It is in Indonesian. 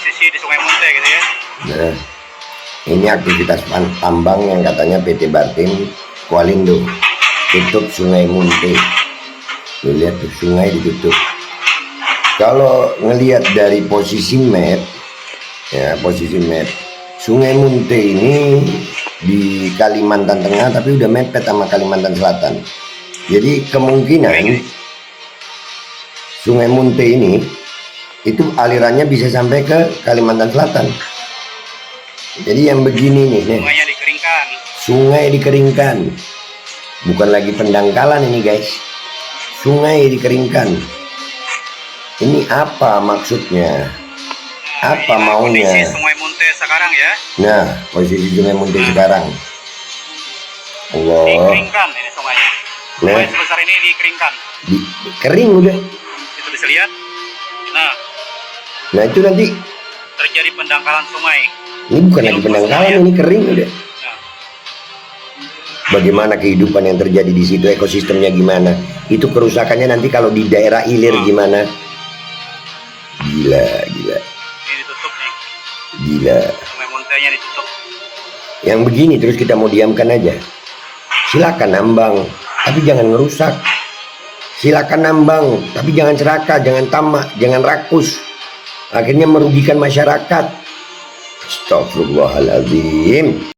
posisi di Sungai Munte gitu ya. Nah, ini aktivitas tambang yang katanya PT Bartim Kualindo tutup Sungai Munte. Lihat tuh, sungai ditutup. Kalau ngelihat dari posisi map, ya posisi map, Sungai Munte ini di Kalimantan Tengah tapi udah mepet sama Kalimantan Selatan. Jadi kemungkinan Sungai Munte ini itu alirannya bisa sampai ke Kalimantan Selatan. Jadi yang begini nih, Sungainya dikeringkan. sungai dikeringkan, bukan lagi pendangkalan ini guys, sungai dikeringkan. Ini apa maksudnya? Apa Inilah maunya? kondisi Sungai Munte sekarang ya. Nah, posisi Sungai Munte sekarang. Allah. Dikeringkan ini sungainya. Nah. Sungai sebesar ini dikeringkan. Kering udah. Itu bisa lihat. Nah itu nanti Terjadi pendangkalan sungai. ini bukan lagi pendangkalan, ini kering udah. Nah, Bagaimana kehidupan yang terjadi di situ, ekosistemnya gimana? Itu kerusakannya nanti kalau di daerah hilir gimana? Gila. ini ditutup nih. Gila. Sungai Muntenya ditutup. Yang begini terus kita mau diamkan aja? Silakan nambang, tapi jangan ngerusak. Silakan nambang, tapi jangan serakah, jangan tamak, jangan rakus. Akhirnya merugikan masyarakat. Astagfirullahaladzim.